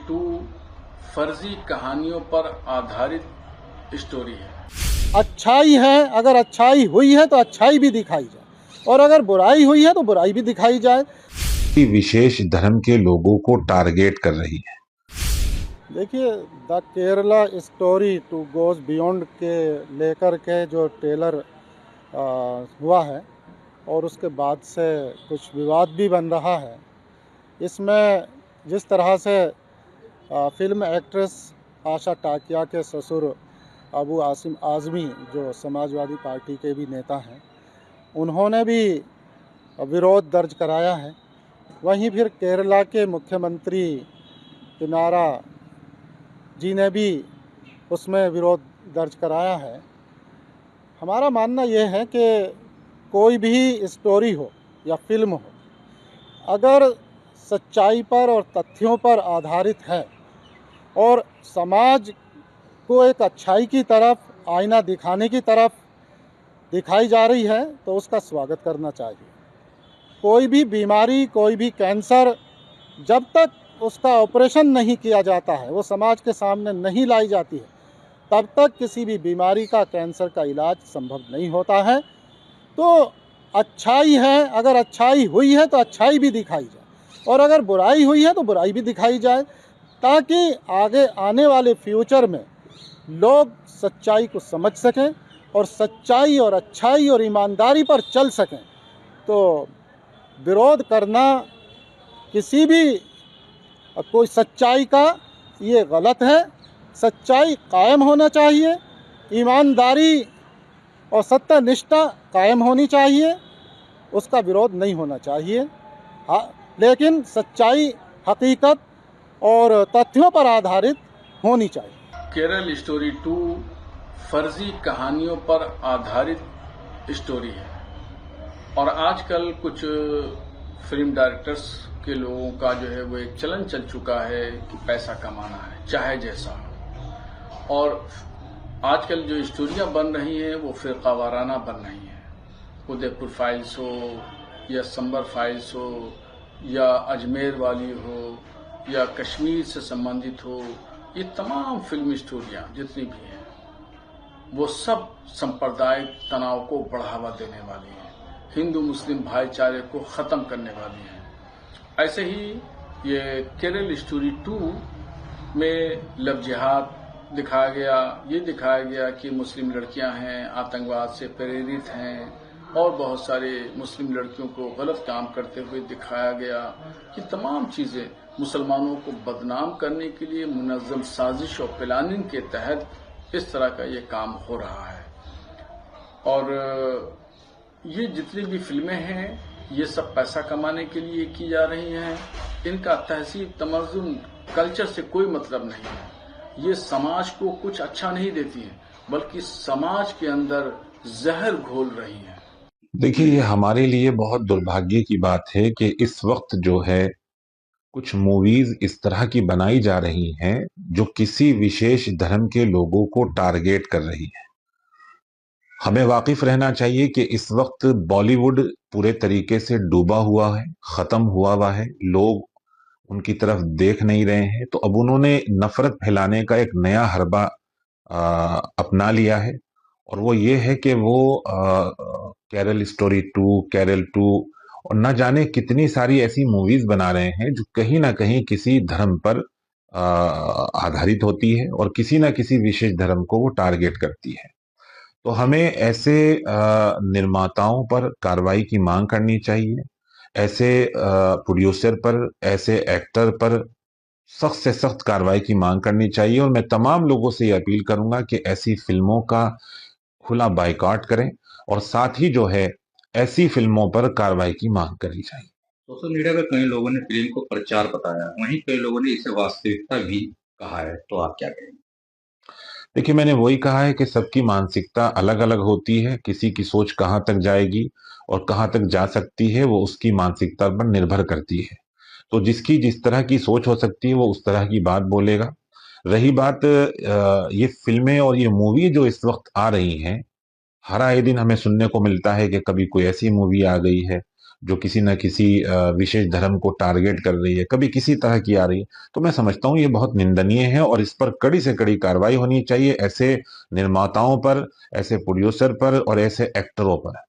To फर्जी कहानियों पर आधारित स्टोरी है। अच्छाई है, अगर अच्छाई हुई है तो अच्छाई भी दिखाई जाए, और अगर बुराई हुई है तो बुराई भी दिखाई जाए। विशेष धर्म के लोगों को टारगेट कर रही है। देखिए, the Kerala story two goes beyond के लेकर के जो ट्रेलर हुआ है और उसके बाद से कुछ विवाद भी बन रहा है। इसमें जिस तरह से फिल्म एक्ट्रेस आशा टाकिया के ससुर अबू आसिम आज़मी, जो समाजवादी पार्टी के भी नेता हैं, उन्होंने भी विरोध दर्ज कराया है। वहीं फिर केरला के मुख्यमंत्री पिनारा जी ने भी उसमें विरोध दर्ज कराया है। हमारा मानना यह है कि कोई भी स्टोरी हो या फिल्म हो, अगर सच्चाई पर और तथ्यों पर आधारित है और समाज को एक अच्छाई की तरफ, आईना दिखाने की तरफ दिखाई जा रही है, तो उसका स्वागत करना चाहिए। कोई भी बीमारी, कोई भी कैंसर, जब तक उसका ऑपरेशन नहीं किया जाता है, वो समाज के सामने नहीं लाई जाती है, तब तक किसी भी बीमारी का, कैंसर का इलाज संभव नहीं होता है। तो अच्छाई है, अगर अच्छाई हुई है तो अच्छाई भी दिखाई जाए, और अगर बुराई हुई है तो बुराई भी दिखाई जाए, ताकि आगे आने वाले फ्यूचर में लोग सच्चाई को समझ सकें और सच्चाई और अच्छाई और ईमानदारी पर चल सकें। तो विरोध करना किसी भी कोई सच्चाई का, ये गलत है। सच्चाई कायम होना चाहिए, ईमानदारी और सत्यनिष्ठा कायम होनी चाहिए, उसका विरोध नहीं होना चाहिए। हाँ, लेकिन सच्चाई, हकीकत और तथ्यों पर आधारित होनी चाहिए। केरल स्टोरी टू फर्जी कहानियों पर आधारित स्टोरी है, और आजकल कुछ फिल्म डायरेक्टर्स के लोगों का जो है वो एक चलन चल चुका है कि पैसा कमाना है चाहे जैसा हो। और आजकल जो स्टोरियां बन रही हैं वो फिरका वाराना बन रही हैं। उदयपुर फाइल्स हो या संबर फाइल्स हो या अजमेर वाली हो या कश्मीर से संबंधित हो, ये तमाम फिल्मी स्टोरियां जितनी भी हैं वो सब सांप्रदायिक तनाव को बढ़ावा देने वाली हैं, हिंदू मुस्लिम भाईचारे को खत्म करने वाली हैं। ऐसे ही ये केरल स्टोरी 2 में लव जिहाद दिखाया गया। ये दिखाया गया कि मुस्लिम लड़कियां हैं, आतंकवाद से प्रेरित हैं, और बहुत सारे मुस्लिम लड़कियों को गलत काम करते हुए दिखाया गया। कि तमाम चीजें मुसलमानों को बदनाम करने के लिए मुनज़्ज़म साजिश और प्लानिंग के तहत इस तरह का ये काम हो रहा है। और ये जितनी भी फिल्में हैं ये सब पैसा कमाने के लिए की जा रही हैं। इनका तहजीब, तमद्दुन, कल्चर से कोई मतलब नहीं है। ये समाज को कुछ अच्छा नहीं देती है, बल्कि समाज के अंदर जहर घोल रही हैं। देखिए, ये हमारे लिए बहुत दुर्भाग्य की बात है कि इस वक्त जो है कुछ मूवीज इस तरह की बनाई जा रही हैं जो किसी विशेष धर्म के लोगों को टारगेट कर रही है। हमें वाकिफ रहना चाहिए कि इस वक्त बॉलीवुड पूरे तरीके से डूबा हुआ है, खत्म हुआ है। लोग उनकी तरफ देख नहीं रहे हैं, तो अब उन्होंने नफरत फैलाने का एक नया हरबा अपना लिया है, और वो ये है कि वो केरल स्टोरी 2, केरल 2 और न जाने कितनी सारी ऐसी मूवीज बना रहे हैं जो कहीं ना कहीं किसी धर्म पर आधारित होती है और किसी ना किसी विशेष धर्म को वो टारगेट करती है। तो हमें ऐसे निर्माताओं पर कार्रवाई की मांग करनी चाहिए। ऐसे प्रोड्यूसर पर, ऐसे एक्टर पर सख्त से सख्त कार्रवाई की मांग करनी चाहिए, और मैं तमाम लोगों से ये अपील करूंगा कि ऐसी फिल्मों का खुला बाइकआउट करें, और साथ ही जो है ऐसी फिल्मों पर कार्रवाई की मांग करी जाए। सोशल मीडिया पर कई लोगों ने फिल्म को प्रचार बताया, वहीं कई लोगों ने इसे वास्तविकता भी कहा है, तो आप क्या कहेंगे? देखिए, मैंने वही कहा है कि सबकी मानसिकता अलग अलग होती है। किसी की सोच कहाँ तक जाएगी और कहाँ तक जा सकती है वो उसकी मानसिकता पर निर्भर करती है। तो जिसकी जिस तरह की सोच हो सकती है वो उस तरह की बात बोलेगा। रही बात ये फिल्में और ये मूवी जो इस वक्त आ रही हैं, हर आए दिन हमें सुनने को मिलता है कि कभी कोई ऐसी मूवी आ गई है जो किसी न किसी विशेष धर्म को टारगेट कर रही है, कभी किसी तरह की आ रही है, तो मैं समझता हूँ ये बहुत निंदनीय है और इस पर कड़ी से कड़ी कार्रवाई होनी चाहिए, ऐसे निर्माताओं पर, ऐसे प्रोड्यूसर पर और ऐसे एक्टरों पर।